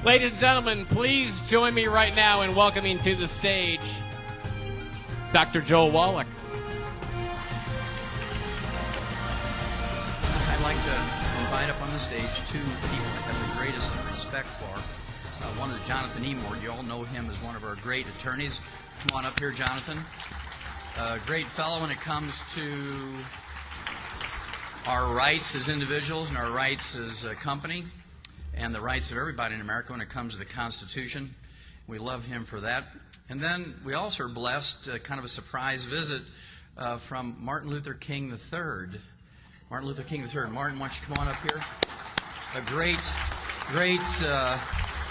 Ladies and gentlemen, please join me right now in welcoming to the stage Dr. Joel Wallach. I'd like to invite up on the stage two people I have the greatest respect for. One is Jonathan Emord. You all know him as one of our great attorneys. Come on up here, Jonathan. A great fellow when it comes to our rights as individuals and our rights as a company and the rights of everybody in America when it comes to the Constitution. We love him for that. And then we also are blessed, kind of a surprise visit from Martin Luther King III. Martin Luther King III. Martin, why don't you come on up here? A great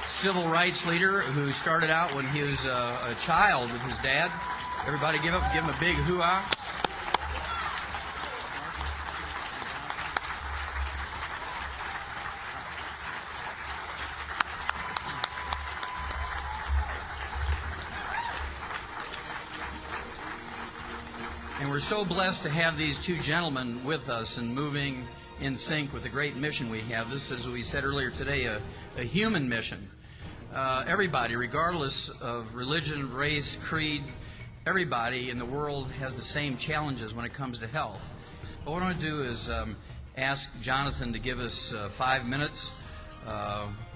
civil rights leader who started out when he was a child with his dad. Everybody give him a big hoo-ah. And we're so blessed to have these two gentlemen with us and moving in sync with the great mission we have. This is, as we said earlier today, a human mission. Everybody, regardless of religion, race, creed, everybody in the world has the same challenges when it comes to health. But what I want to do is ask Jonathan to give us 5 minutes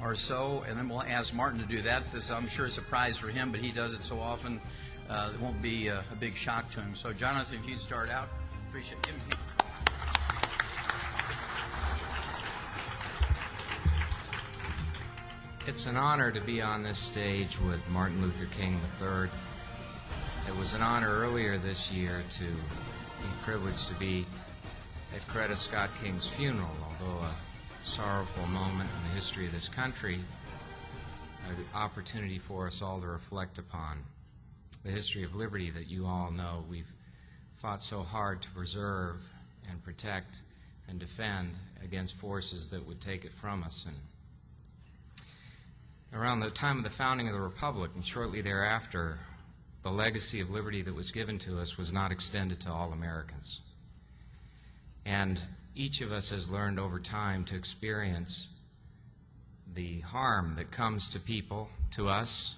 or so, and then we'll ask Martin to do that. This, I'm sure, is a surprise for him, but he does it so often. It won't be a big shock to him. So, Jonathan, if you'd start out, appreciate it. It's an honor to be on this stage with Martin Luther King III. It was an honor earlier this year to be privileged to be at Coretta Scott King's funeral, although a sorrowful moment in the history of this country, an opportunity for us all to reflect upon the history of liberty that you all know we've fought so hard to preserve and protect and defend against forces that would take it from us. And around the time of the founding of the Republic and shortly thereafter, the legacy of liberty that was given to us was not extended to all Americans. And each of us has learned over time to experience the harm that comes to people, to us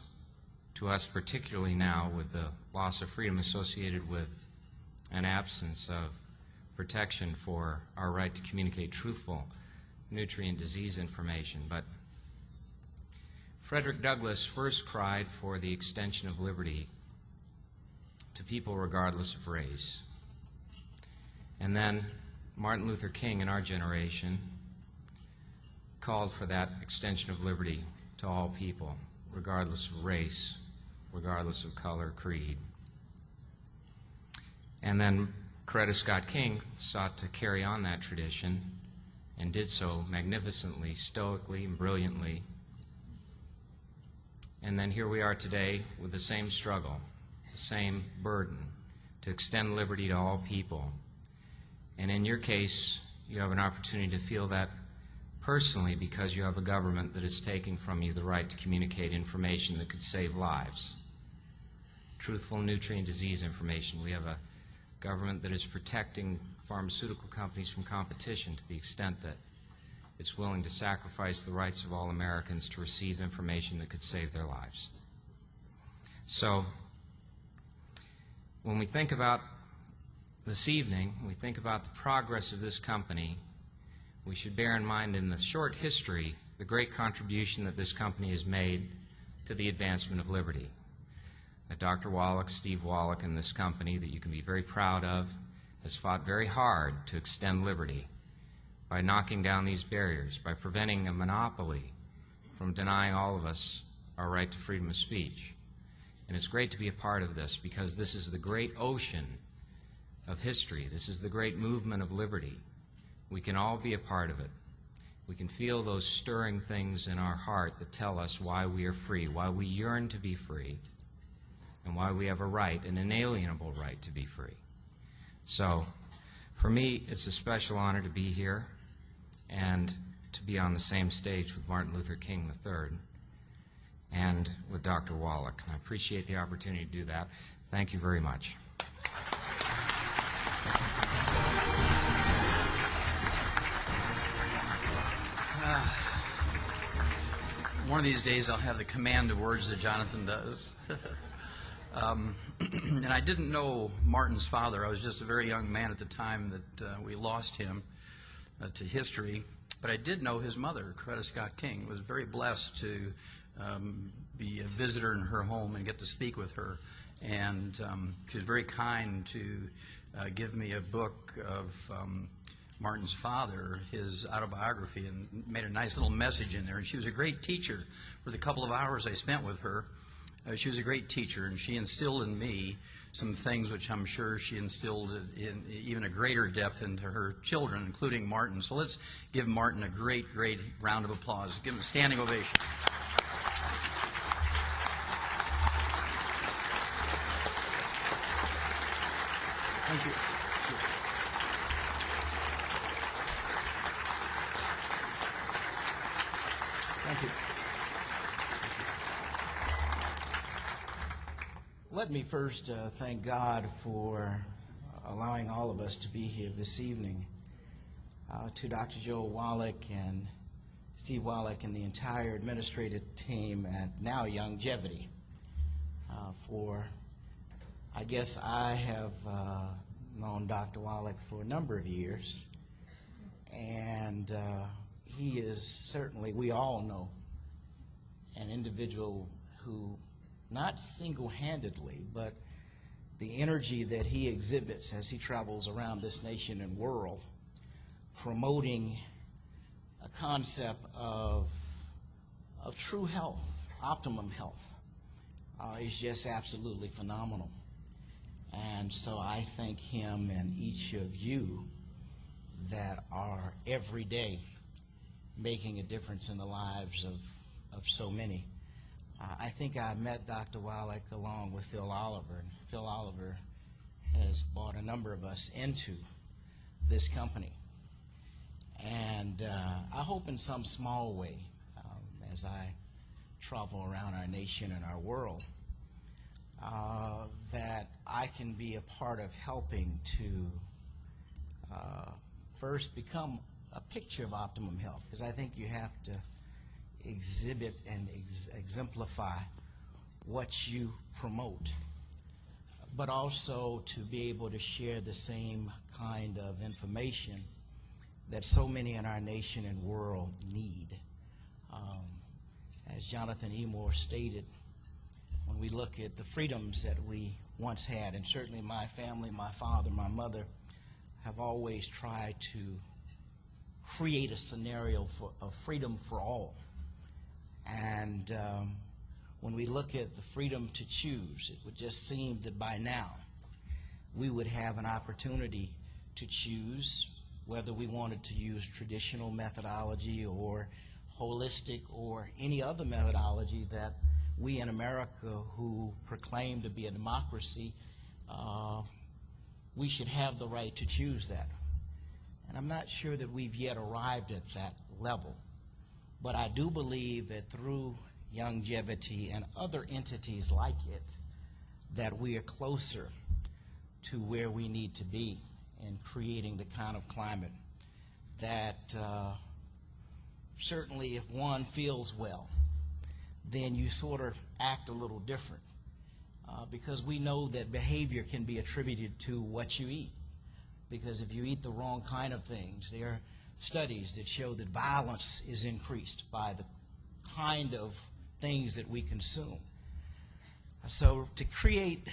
particularly now with the loss of freedom associated with an absence of protection for our right to communicate truthful nutrient disease information. But Frederick Douglass first cried for the extension of liberty to people regardless of race. And then Martin Luther King in our generation called for that extension of liberty to all people, regardless of race, regardless of color, creed. And then Coretta Scott King sought to carry on that tradition and did so magnificently, stoically, and brilliantly. And then here we are today with the same struggle, the same burden to extend liberty to all people. And in your case, you have an opportunity to feel that personally because you have a government that is taking from you the right to communicate information that could save lives. Truthful nutrient disease information. We have a government that is protecting pharmaceutical companies from competition to the extent that it's willing to sacrifice the rights of all Americans to receive information that could save their lives. So, when we think about this evening, we think about the progress of this company, we should bear in mind in the short history the great contribution that this company has made to the advancement of liberty. That Dr. Wallach, Steve Wallach, and this company that you can be very proud of has fought very hard to extend liberty by knocking down these barriers, by preventing a monopoly from denying all of us our right to freedom of speech. And it's great to be a part of this because this is the great ocean of history. This is the great movement of liberty. We can all be a part of it. We can feel those stirring things in our heart that tell us why we are free, why we yearn to be free, and why we have a right, an inalienable right to be free. So, for me, it's a special honor to be here and to be on the same stage with Martin Luther King III and with Dr. Wallach. And I appreciate the opportunity to do that. Thank you very much. One of these days I'll have the command of words that Jonathan does. And I didn't know Martin's father. I was just a very young man at the time that we lost him to history. But I did know his mother, Coretta Scott King. I was very blessed to be a visitor in her home and get to speak with her. And she was very kind to give me a book of Martin's father, his autobiography, and made a nice little message in there. And she was a great teacher. For the couple of hours I spent with her, she was a great teacher, and she instilled in me some things which I'm sure she instilled in even a greater depth into her children, including Martin. So let's give Martin a great, great round of applause. Give him a standing ovation. Thank you. Thank you. Let me first thank God for allowing all of us to be here this evening. To Dr. Joe Wallach and Steve Wallach and the entire administrative team at now Youngevity I guess I have known Dr. Wallach for a number of years, and he is certainly, we all know, an individual who, not single-handedly, but the energy that he exhibits as he travels around this nation and world, promoting a concept of true health, optimum health, is just absolutely phenomenal. And so I thank him and each of you that are every day making a difference in the lives of so many. I think I met Dr. Wallach along with Phil Oliver, and Phil Oliver has brought a number of us into this company. And I hope in some small way, as I travel around our nation and our world, that I can be a part of helping to first become a picture of optimum health, because I think you have to exhibit and exemplify what you promote, but also to be able to share the same kind of information that so many in our nation and world need. As Jonathan E. Moore stated, when we look at the freedoms that we once had, and certainly my family, my father, my mother, have always tried to create a scenario of freedom for all. And when we look at the freedom to choose, it would just seem that by now we would have an opportunity to choose whether we wanted to use traditional methodology or holistic or any other methodology that we in America, who proclaim to be a democracy, we should have the right to choose that. And I'm not sure that we've yet arrived at that level. But I do believe that through Youngevity and other entities like it, that we are closer to where we need to be in creating the kind of climate that certainly if one feels well, then you sort of act a little different, because we know that behavior can be attributed to what you eat. Because if you eat the wrong kind of things, there are studies that show that violence is increased by the kind of things that we consume. So to create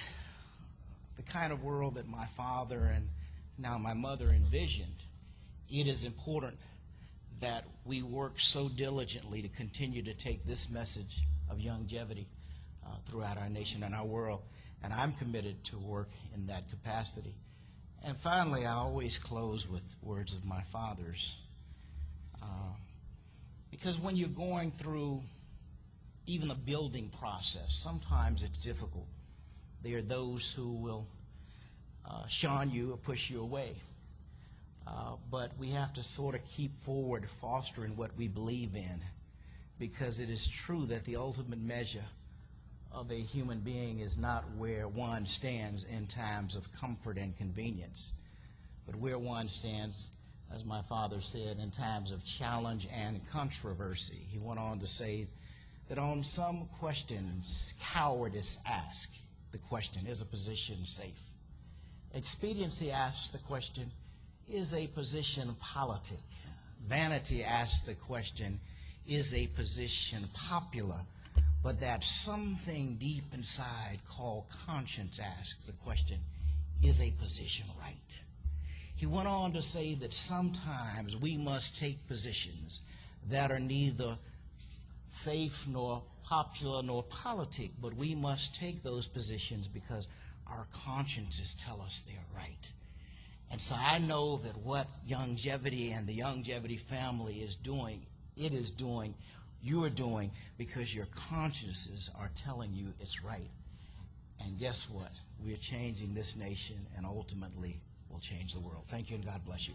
the kind of world that my father and now my mother envisioned, it is important that we work so diligently to continue to take this message of Youngevity throughout our nation and our world. And I'm committed to work in that capacity. And finally, I always close with words of my father's. Because when you're going through even the building process, sometimes it's difficult. There are those who will shun you or push you away. But we have to sort of keep forward fostering what we believe in, because it is true that the ultimate measure of a human being is not where one stands in times of comfort and convenience, but where one stands, as my father said, in times of challenge and controversy. He went on to say that on some questions, cowardice asks the question, is a position safe? Expediency asks the question, is a position politic? Vanity asks the question, is a position popular? But that something deep inside called conscience asks the question, is a position right? He went on to say that sometimes we must take positions that are neither safe nor popular nor politic, but we must take those positions because our consciences tell us they're right. And so I know that what Youngevity and the Youngevity family is doing, you are doing because your consciences are telling you it's right. And guess what? We're changing this nation and ultimately will change the world. Thank you and God bless you.